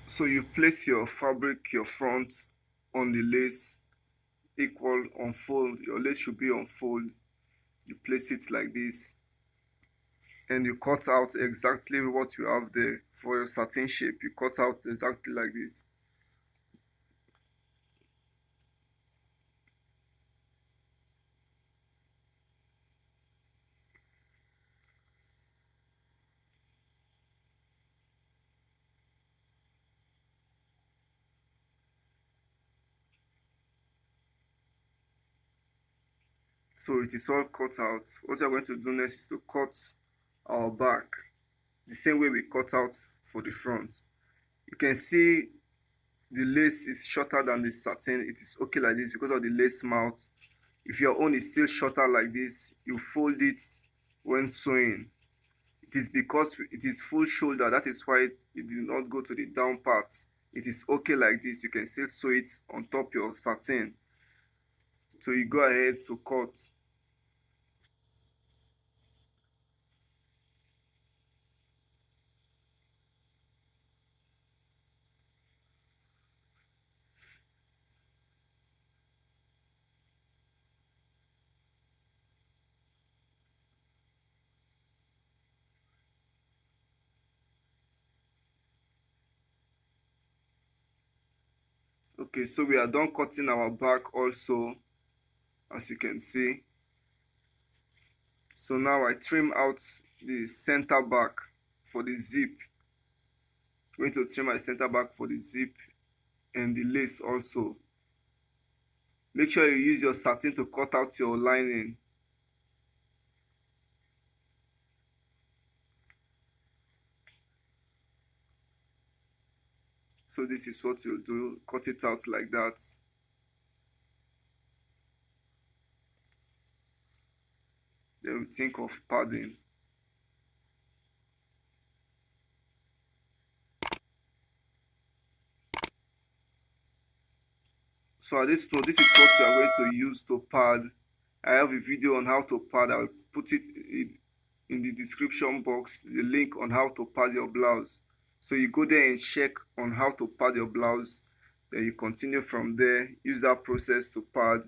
So you place your fabric, your front on the lace, equal unfold. Your lace should be unfold. You place it like this, and you cut out exactly what you have there for your satin shape. You cut out exactly like this. So it is all cut out. What we are going to do next is to cut our back the same way we cut out for the front. You can see the lace is shorter than the satin. It is okay like this because of the lace mouth. If your own is still shorter like this, you fold it when sewing. It is because it is full shoulder, that is why it did not go to the down part. It is okay like this. You can still sew it on top your satin. So you go ahead to cut. Okay, so we are done cutting our back also, as you can see. So now I trim out the center back for the zip. I'm going to trim my center back for the zip and the lace also. Make sure you use your satin to cut out your lining. So this is what you do, cut it out like that. Then we think of padding. So at this note, this is what we are going to use to pad. I have a video on how to pad. I'll put it in the description box, the link on how to pad your blouse. So you go there and check on how to pad your blouse. Then you continue from there, use that process to pad.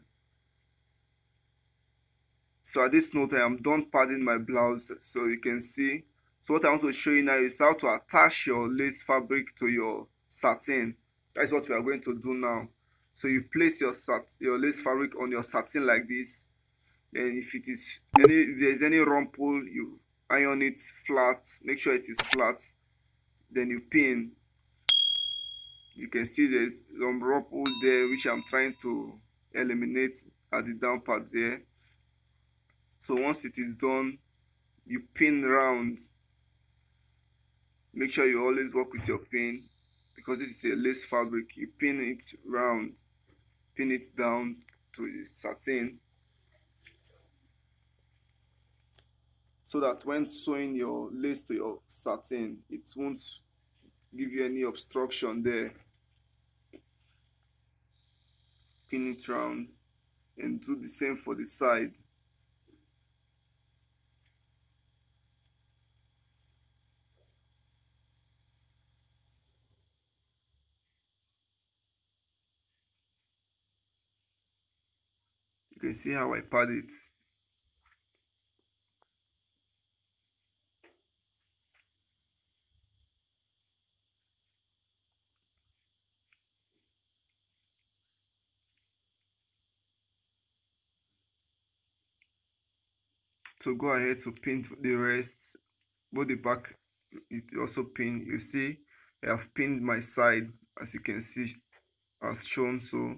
So at this note, I am done padding my blouse. So you can see. So what I want to show you now is how to attach your lace fabric to your satin. That's what we are going to do now. So you place your lace fabric on your satin like this. Then if there is any rumple, you iron it flat. Make sure it is flat. Then you pin. You can see there's some rumple there which I'm trying to eliminate at the down part there. So once it is done, you pin round. Make sure you always work with your pin because this is a lace fabric. You pin it round, pin it down to the satin so that when sewing your lace to your satin, it won't give you any obstruction there. Pin it round and do the same for the side. You can see how I pad it. So go ahead to pin the rest, both the back, it also pin. You see I have pinned my side, as you can see, as shown. So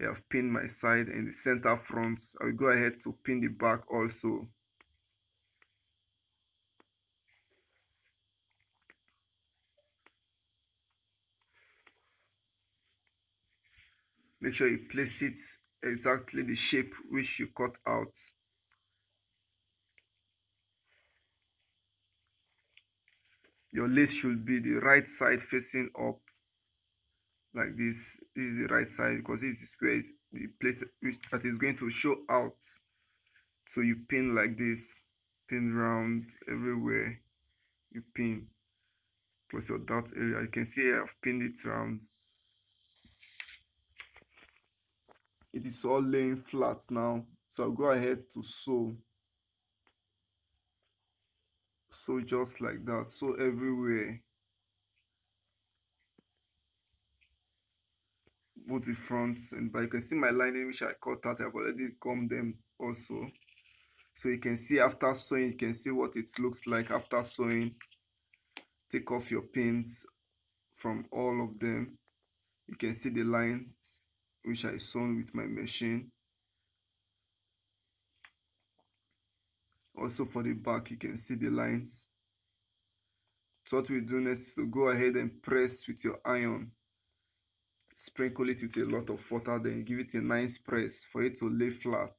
I have pinned my side and the center front. I will go ahead to pin the back also. Make sure you place it exactly the shape which you cut out. Your lace should be the right side facing up like this. This is the right side because this is where is the place which that is going to show out. So you pin like this, pin round everywhere. You pin plus your dart area. You can see I've pinned it around. It is all laying flat now, so I'll go ahead to sew. Sew just like that, sew everywhere, both the front and back. You can see my lining which I cut out. I've already gummed them also, so you can see after sewing, you can see what it looks like after sewing. Take off your pins from all of them. You can see the lines which I sewn with my machine. Also for the back, you can see the lines. So what we do next is to go ahead and press with your iron. Sprinkle it with a lot of water, then give it a nice press for it to lay flat.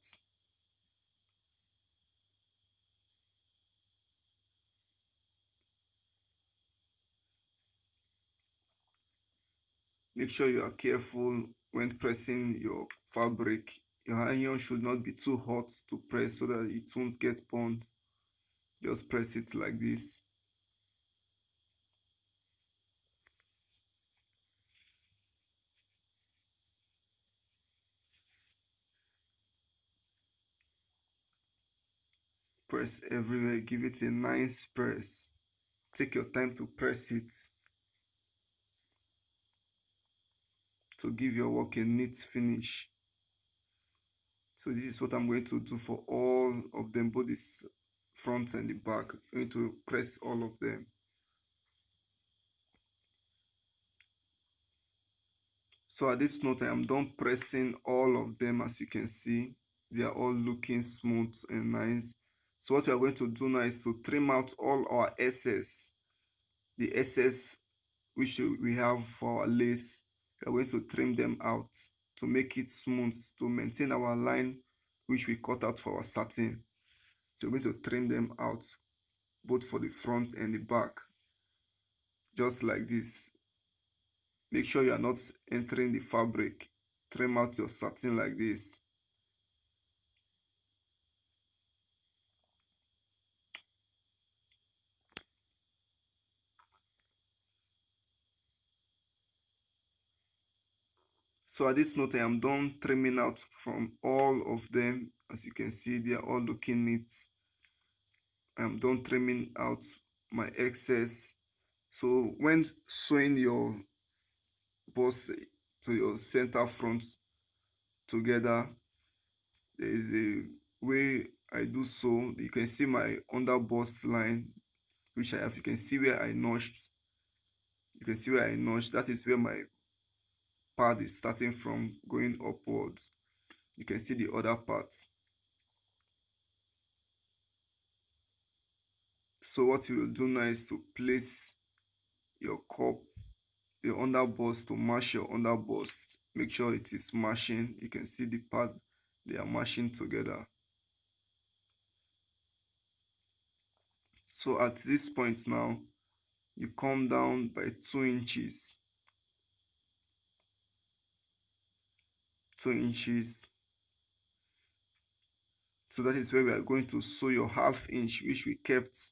Make sure you are careful when pressing your fabric. Your iron should not be too hot to press so that it won't get burned. Just press it like this. Press everywhere, give it a nice press. Take your time to press it to give your work a neat finish. So this is what I'm going to do for all of them, both this front and the back. I'm going to press all of them. So at this note, I am done pressing all of them. As you can see, they are all looking smooth and nice. So what we are going to do now is to trim out all our excess. The excess which we have for our lace, we are going to trim them out to make it smooth, to maintain our line which we cut out for our satin. So we're going to trim them out, both for the front and the back, just like this. Make sure you are not entering the fabric. Trim out your satin like this. So at this note, I am done trimming out from all of them. As you can see, they are all looking neat. I am done trimming out my excess. So when sewing your bust to your center front together, there is a way I do so. You can see my under bust line which I have. You can see where I notched. You can see where I notched. That is where my pad is starting from, going upwards. You can see the other part. So what you will do now is to place your cup, the under bust, to match your under bust. Make sure it is matching. You can see the pad, they are matching together. So at this point now, you come down by 2 inches. 2 inches. So that is where we are going to sew your ½ inch, which we kept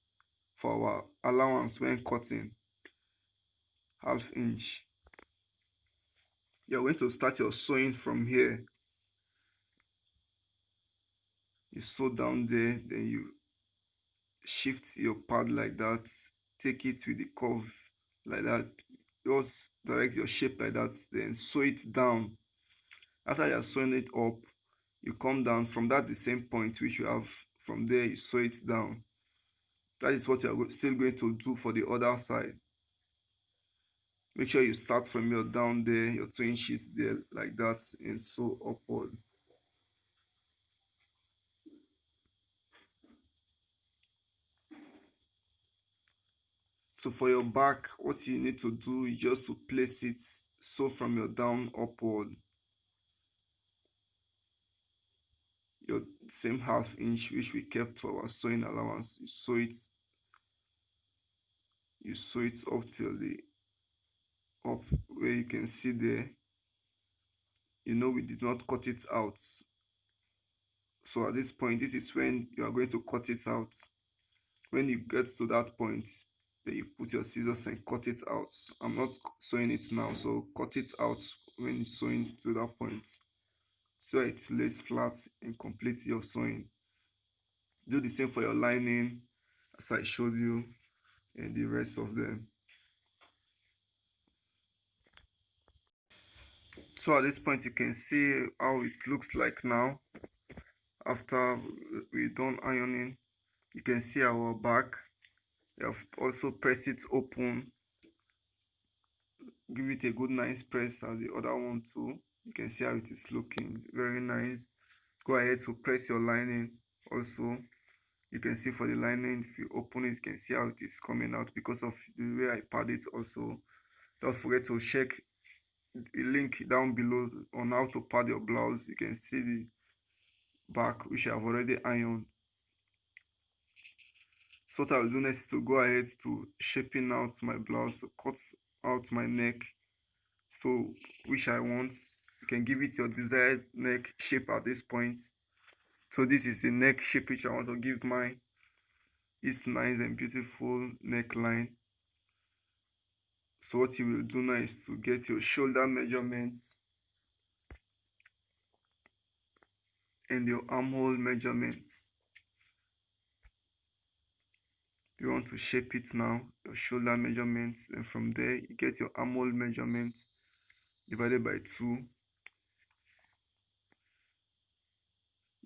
for our allowance when cutting. ½ inch. You're going to start your sewing from here. You sew down there, then you shift your pad like that. Take it with the curve like that. Just direct your shape like that, then sew it down. After you are sewing it up, you come down from that the same point which you have. From there, you sew it down. That is what you are still going to do for the other side. Make sure you start from your down there, your 2 inches there, like that, and sew upward. So for your back, what you need to do is just to place it, sew from your down upward. Your same ½ inch which we kept for our sewing allowance, you sew it up till the up where you can see there. You know we did not cut it out. So at this point, this is when you are going to cut it out. When you get to that point, Then you put your scissors and cut it out. I'm not sewing it now, so cut it out when you're sewing to that point, so it lays flat and complete your sewing. Do the same for your lining as I showed you, and the rest of them. So at this point you can see how it looks like now after we're done ironing. You can see our back. You have also pressed it open. Give it a good nice press as the other one too. You can see how it is looking very nice. Go ahead to press your lining also. You can see for the lining, if you open it, you can see how it is coming out because of the way I pad it also. Don't forget to check the link down below on how to pad your blouse. You can see the back, which I have already ironed. So what I will do next is to go ahead to shaping out my blouse, to cut out my neck, so which I want. You can give it your desired neck shape at this point. So this is the neck shape which I want to give mine. This nice and beautiful neckline. So what you will do now is to get your shoulder measurement and your armhole measurement. You want to shape it now, your shoulder measurement, and from there you get your armhole measurement divided by 2.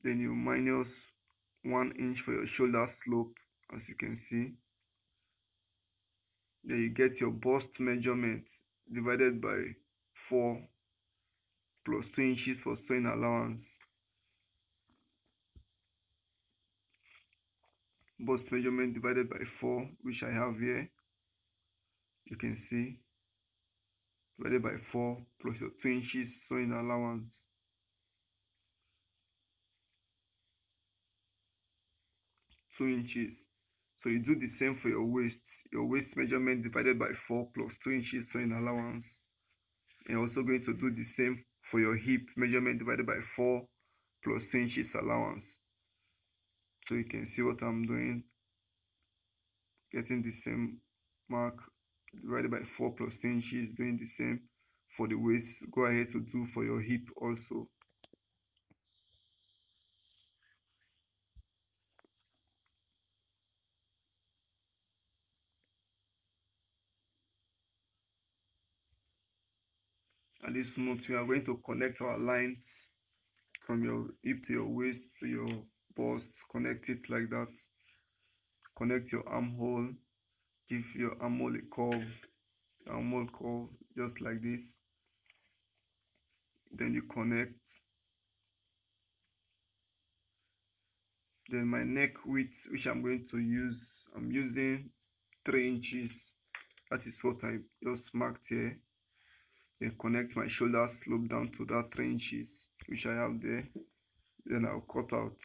Then you minus 1 inch for your shoulder slope, as you can see. Then you get your bust measurement divided by 4 plus 2 inches for sewing allowance. Bust measurement divided by 4, which I have here. You can see, divided by 4 plus your 2 inches sewing allowance. 2 inches. So you do the same for your waist. Your waist measurement divided by 4 plus 2 inches sewing allowance. And you're also going to do the same for your hip measurement divided by 4 plus 2 inches allowance. So you can see what I'm doing. Getting the same mark divided by 4 plus 2 inches, doing the same for the waist. Go ahead to do for your hip also. At this note, we are going to connect our lines from your hip to your waist to your bust. Connect it like that. Connect your armhole. Give your armhole a curve. Armhole curve just like this. Then you connect. Then my neck width, which I'm going to use, I'm using 3 inches. That is what I just marked here. Then connect my shoulder slope down to that 3 inches, which I have there. Then I'll cut out.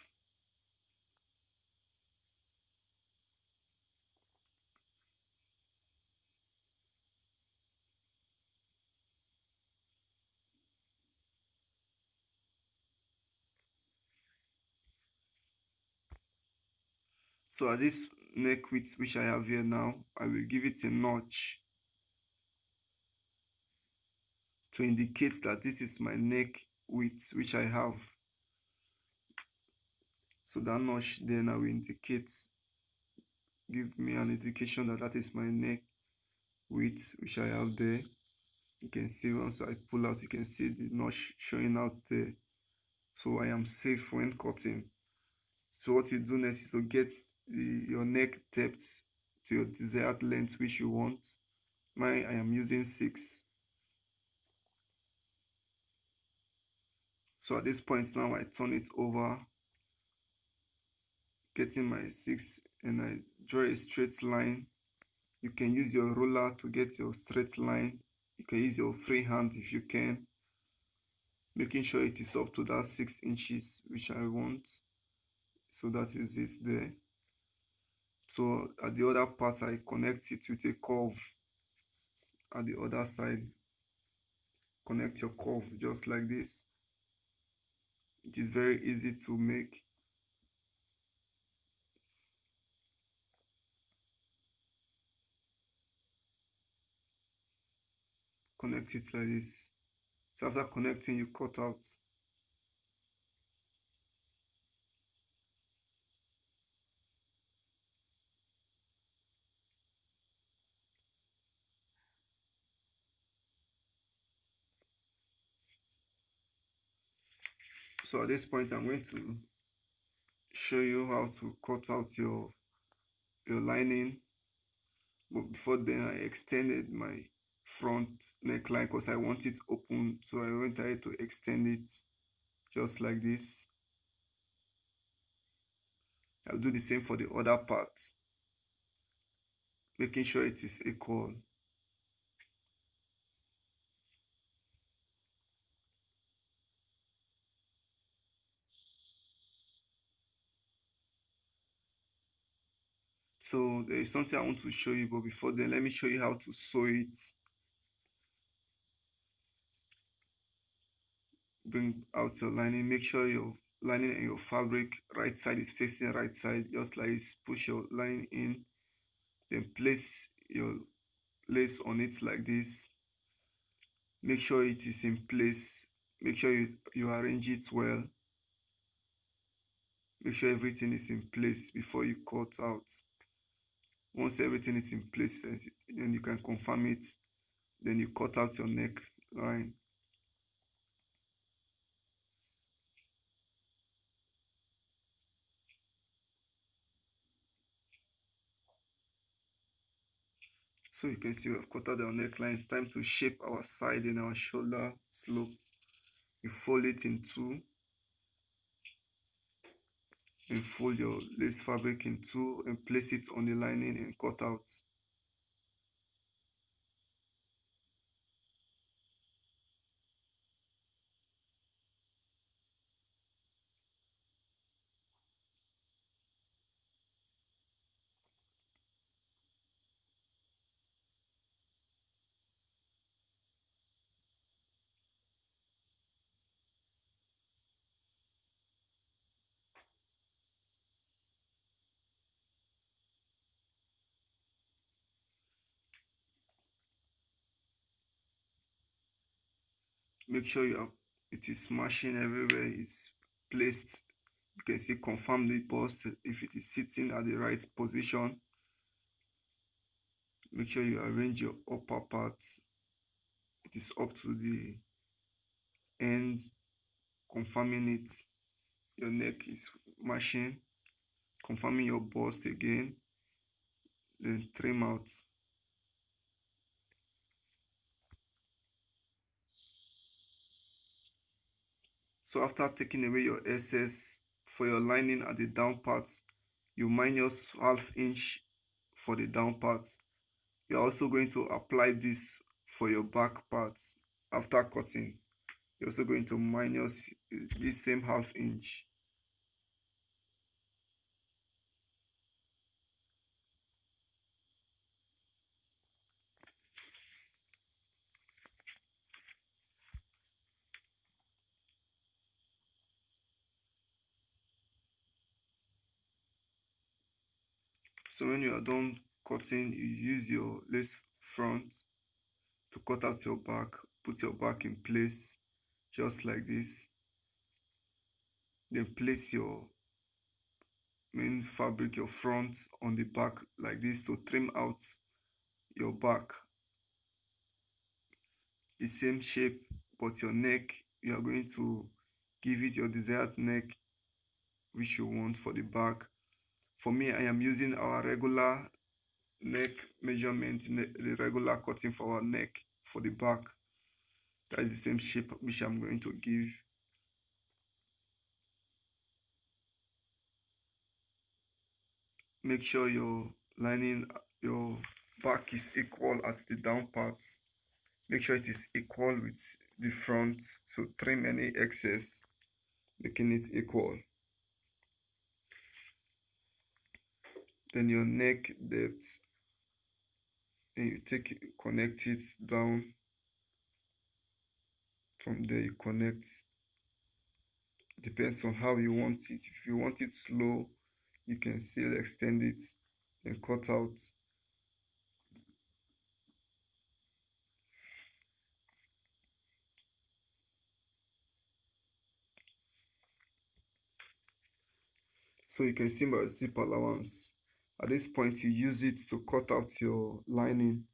So at this neck width which I have here now, I will give it a notch to indicate that this is my neck width which I have. So that notch then I will indicate, give me an indication that that is my neck width which I have there. You can see once I pull out, you can see the notch showing out there. So I am safe when cutting. So what you do next is to get your neck depth to your desired length which you want. Mine, I am using 6. So at this point now, I turn it over, getting my 6, and I draw a straight line. You can use your ruler to get your straight line. You can use your free hand if you can, making sure it is up to that 6 inches which I want. So that is it there. So at the other part, I connect it with a curve at the other side. Connect your curve just like this. It is very easy to make. connect it like this. So after connecting, you cut out. So at this point, I'm going to show you how to cut out your lining. But before then, I extended my front neckline because I want it open, so I went ahead to extend it just like this. I'll do the same for the other part, making sure it is equal. So there is something I want to show you, but before then, let me show you how to sew it. Bring out your lining. Make sure your lining and your fabric right side is facing right side, just like this. Push your lining in, then place your lace on it like this. Make sure it is in place. Make sure you arrange it well. Make sure everything is in place before you cut out. Once everything is in place, then you can confirm it. Then you cut out your neck line. So you can see we have cut out our neckline. It's time to shape our side and our shoulder slope. You fold it in two and fold your lace fabric in two and place it on the lining and cut out. Make sure it is smashing everywhere. It's placed. You can see confirm the bust if it is sitting at the right position. Make sure you arrange your upper parts. It is up to the end, confirming it. Your neck is mashing, confirming your bust again, then trim out. So after taking away your excess for your lining at the down part, you minus half inch for the down part. You're also going to apply this for your back part. After cutting, you're also going to minus this same half inch. So when you are done cutting, you use your lace front to cut out your back. Put your back in place just like this. Then place your main fabric, your front, on the back like this to trim out your back. The same shape, but your neck, you are going to give it your desired neck which you want for the back. For me, I am using our regular neck measurement, the regular cutting for our neck for the back. That is the same shape which I'm going to give. Make sure your lining, your back is equal at the down part. Make sure it is equal with the front, so trim any excess, making it equal. Then your neck depth, and you connect it down. From there you connect. Depends on how you want it. If you want it slow, you can still extend it and cut out. So you can see my zip allowance. At this point, you use it to cut out your lining,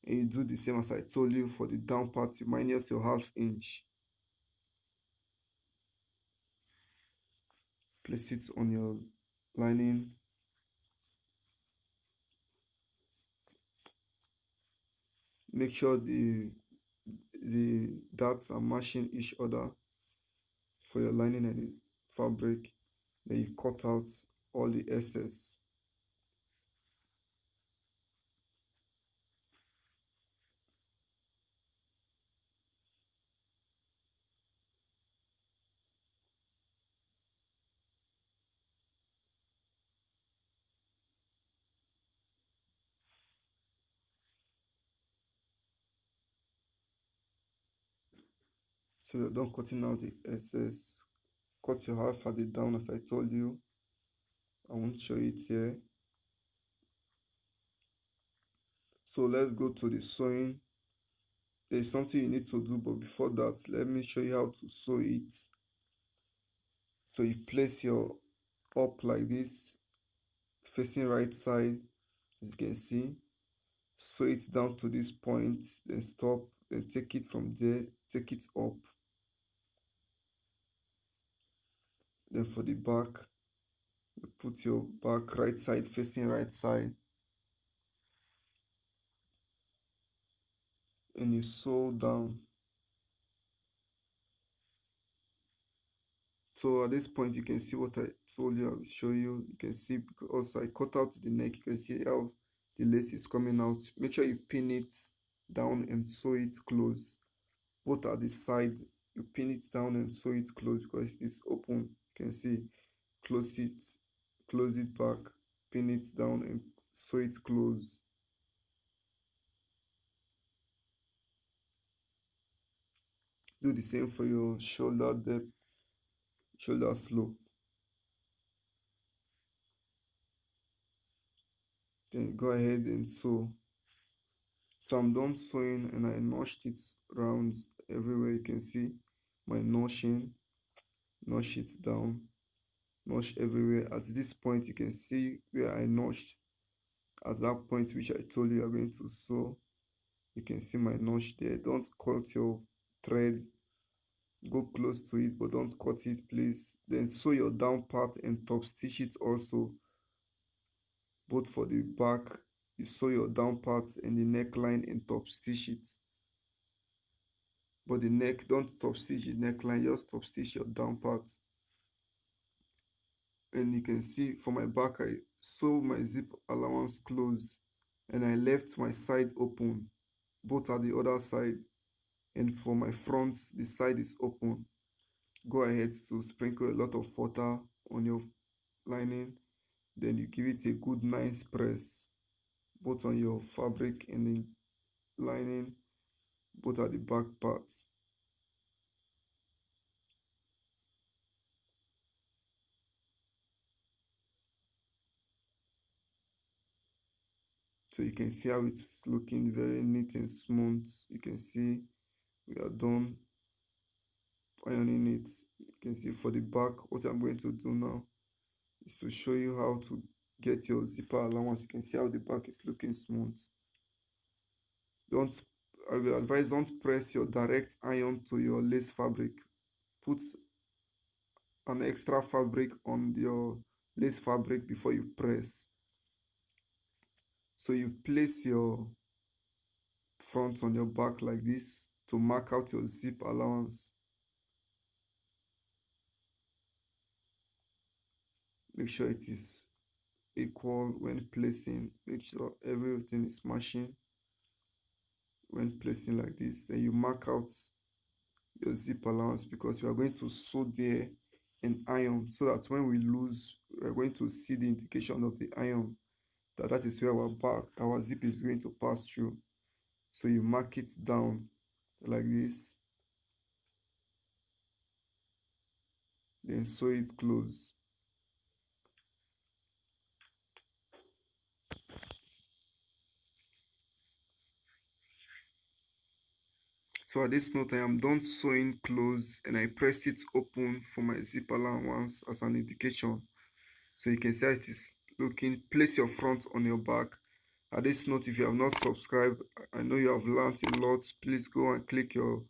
and you do the same as I told you for the down part. You minus your half inch, place it on your lining. Make sure the darts are matching each other for your lining and the fabric. Then you cut out all the excess. So you're done cutting out the excess. Cut your half at the down as I told you. I won't show it here. So let's go to the sewing. There's something you need to do, but before that, let me show you how to sew it. So you place your up like this, facing right side, as you can see. Sew it down to this point, then stop, then take it from there, take it up. Then for the back, you put your back right side facing right side, and you sew down. So at this point, you can see what I told you I will show you. You can see also I cut out the neck. You can see how the lace is coming out. Make sure you pin it down and sew it close. Both at the side, you pin it down and sew it close because it's open. You can see, close it back, pin it down and sew it close. Do the same for your shoulder depth, shoulder slope. Then go ahead and sew. So I'm done sewing and I notched it round everywhere. You can see my notching, notch it down, notch everywhere. At this point, you can see where I notched. At that point, which I told you are going to sew, you can see my notch there. Don't cut your thread. Go close to it, but don't cut it, please. Then sew your down part and top stitch it also. Both for the back, you sew your down parts and the neckline and top stitch it. But the neck, don't top stitch the neckline, just top stitch your down part. And you can see for my back, I sew my zip allowance closed and I left my side open, both at the other side. And for my front, the side is open. Go ahead to sprinkle a lot of water on your lining. Then you give it a good nice press, both on your fabric and the lining, both at the back parts. So you can see how it's looking very neat and smooth. You can see we are done ironing it. You can see for the back, what I'm going to do now is to show you how to get your zipper allowance. You can see how the back is looking smooth. Don't, I will advise, don't press your direct iron to your lace fabric. Put an extra fabric on your lace fabric before you press. So you place your front on your back like this to mark out your zip allowance. Make sure it is equal when placing. Make sure everything is matching when placing like this. Then you mark out your zip allowance because we are going to sew there and iron, so that when we lose, we are going to see the indication of the iron, that is where our zip is going to pass through. So you mark it down like this, then sew it close. So at this note, I am done sewing close and I press it open for my zip allowance as an indication. So you can see how it is looking. Place your front on your back. At this note, if you have not subscribed, I know you have learned a lot. Please go and click your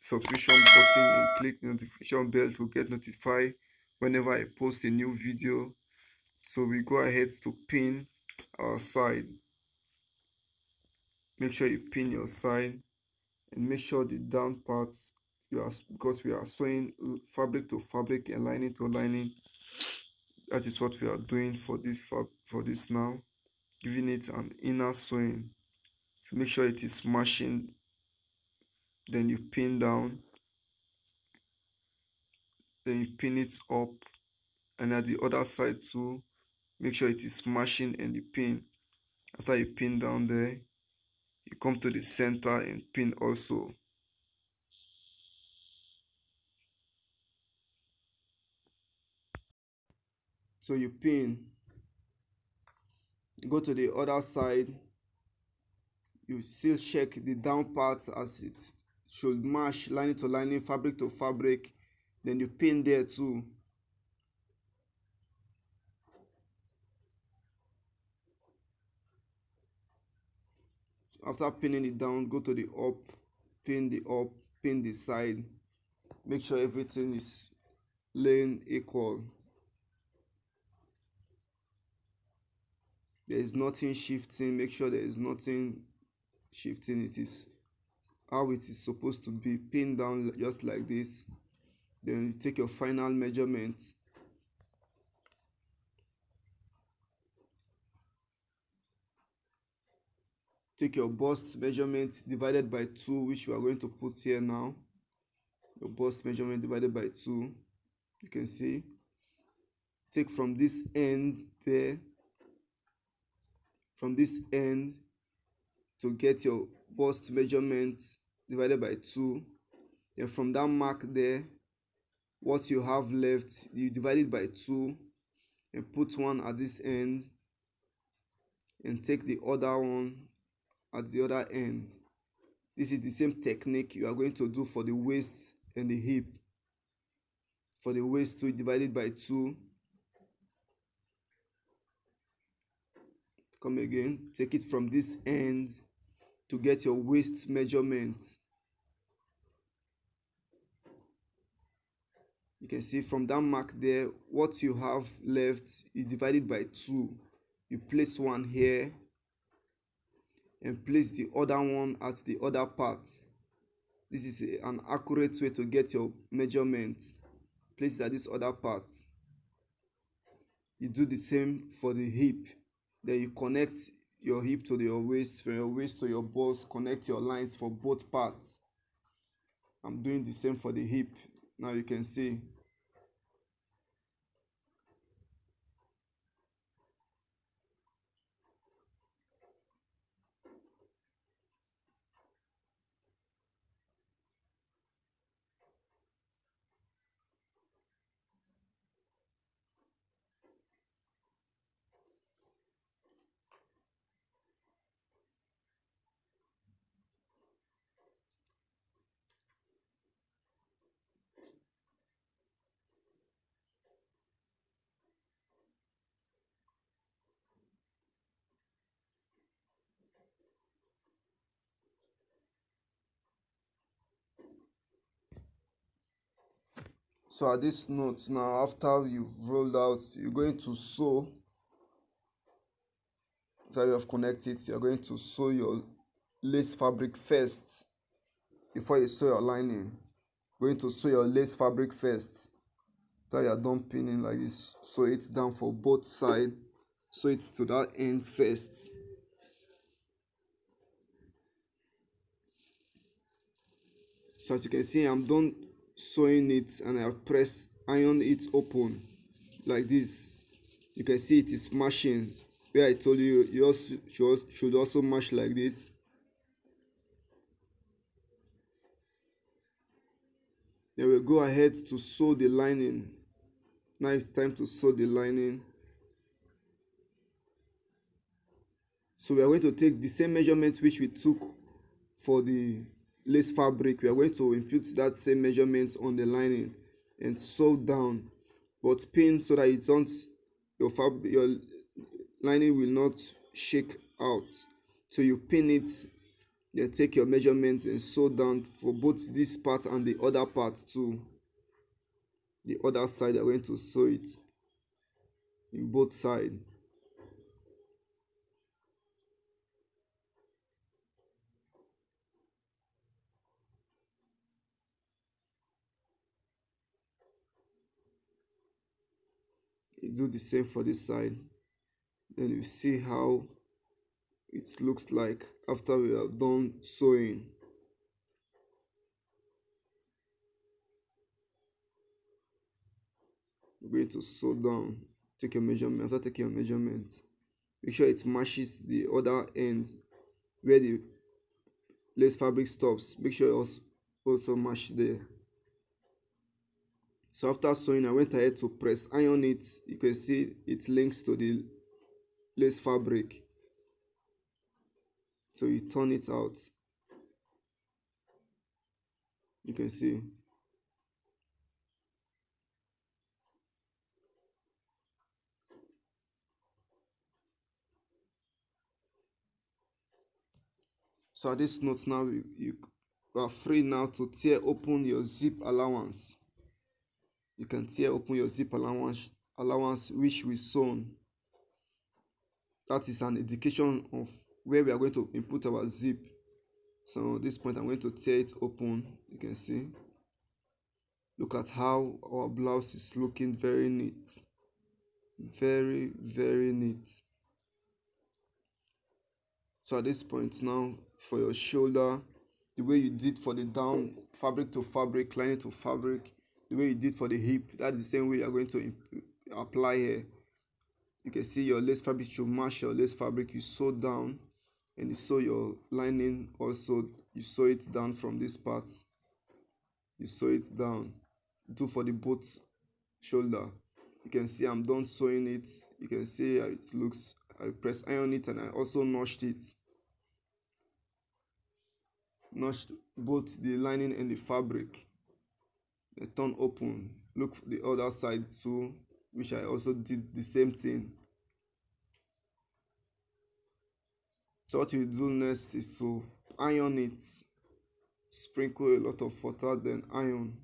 subscription button and click the notification bell to get notified whenever I post a new video. So we go ahead to pin our side. Make sure you pin your side and make sure the down parts because we are sewing fabric to fabric and lining to lining. That is what we are doing for this now, giving it an inner sewing. So make sure it is smashing, then you pin down, then you pin it up, and at the other side too, make sure it is smashing and you pin. After you pin down there, you come to the center and pin also. So you pin, go to the other side, you still check the down part as it should match lining to lining, fabric to fabric, then you pin there too. After pinning it down, go to the up, pin the side. Make sure everything is laying equal. There is nothing shifting. Make sure there is nothing shifting. It is how it is supposed to be. Pin down just like this. Then you take your final measurement. Take your bust measurement divided by 2, which we are going to put here now. Your bust measurement divided by 2. You can see. Take from this end there, from this end, to get your bust measurement divided by 2. Then from that mark there, what you have left, you divide it by 2 and put one at this end and take the other one at the other end. This is the same technique you are going to do for the waist and the hip. For the waist too, divide it by 2. Come again, take it from this end to get your waist measurement. You can see from that mark there, what you have left, you divide it by 2. You place one here and place the other one at the other part. This is an accurate way to get your measurement. Place it at this other part. You do the same for the hip. Then you connect your hip to your waist, from your waist to your bust. Connect your lines for both parts. I'm doing the same for the hip. Now you can see. So at this note now, after you've rolled out, you're going to sew. After you have connected, you're going to sew your lace fabric first before you sew your lining. Going to sew your lace fabric first. After you are done pinning like this, sew it down for both sides. Sew it to that end first. So as you can see, I'm done sewing it and I have pressed iron it open like this. You can see it is smashing. Where I told you, you also should also mash like this. Then we'll go ahead to sew the lining. Now it's time to sew the lining. So we are going to take the same measurement which we took for the lace fabric. We are going to impute that same measurement on the lining and sew down, but pin so that your lining will not shake out. So you pin it, then take your measurement and sew down for both this part and the other part too. The other side you're going to sew it in both sides. You do the same for this side. Then you see how it looks like after we have done sewing. You're going to sew down, take your measurement. After taking your measurement, make sure it matches the other end where the lace fabric stops. Make sure it also match there. So after sewing, I went ahead to press iron it. You can see it links to the lace fabric. So you turn it out. You can see. So at this note now, you are free now to tear open your zip allowance. You can tear open your zip allowance which we sewn. That is an indication of where we are going to input our zip. So at this point, I'm going to tear it open. You can see. Look at how our blouse is looking very neat. Very, very neat. So at this point now, for your shoulder, the way you did for the down, fabric to fabric, lining to fabric, the way you did for the hip, that's the same way you're going to apply here. You can see your lace fabric should match your lace fabric you sew down, and you sew your lining also. You sew it down from this part. You sew it down. Do for the both shoulder. You can see I'm done sewing it. You can see how it looks. I press iron it and I also notched it. Notched both the lining and the fabric. The turn open. Look the other side too, which I also did the same thing. So what you do next is to iron it. Sprinkle a lot of water, then iron.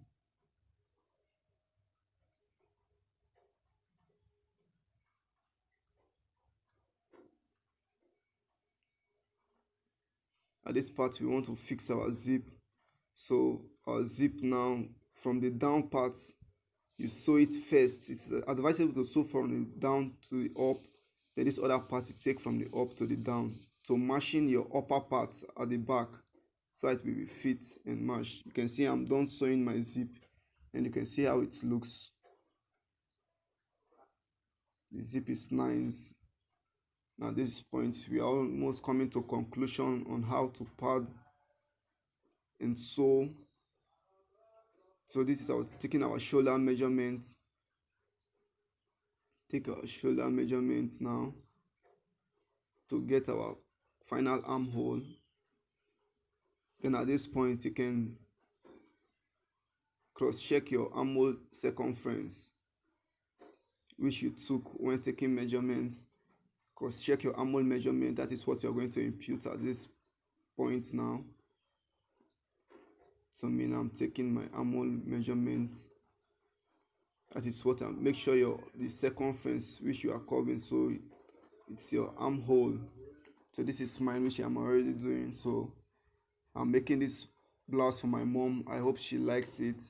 At this part, we want to fix our zip. So our zip now, from the down part, you sew it first. It's advisable to sew from the down to the up. Then this other part you take from the up to the down. So matching your upper part at the back, so that it will fit and match. You can see I'm done sewing my zip, and you can see how it looks. The zip is nice. Now at this point, we are almost coming to conclusion on how to pad and sew. So this is our taking our shoulder measurement. Take our shoulder measurement now to get our final armhole. Then at this point, you can cross-check your armhole circumference, which you took when taking measurements. Cross-check your armhole measurement. That is what you are going to impute at this point now. So mean I'm taking my armhole measurement. That is what I make sure the circumference which you are covering, so it's your armhole. So this is mine, which I'm already doing. So I'm making this blouse for my mom. I hope she likes it.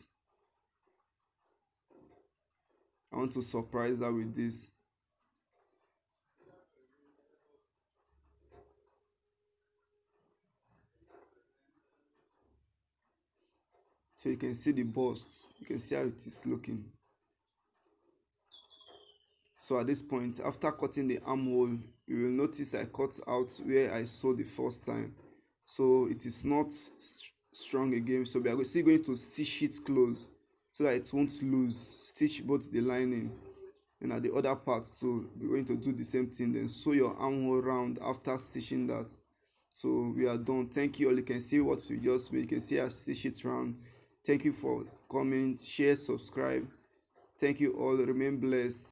I want to surprise her with this. So you can see the bust. You can see how it is looking. So at this point, after cutting the armhole, you will notice I cut out where I sewed the first time. So it is not strong again. So we are still going to stitch it close so that it won't lose. Stitch both the lining, and at the other part too, we're going to do the same thing. Then sew your armhole round after stitching that. So we are done. Thank you all. You can see what we just made. You can see I stitch it round. Thank you for coming. Share, subscribe. Thank you all. Remain blessed.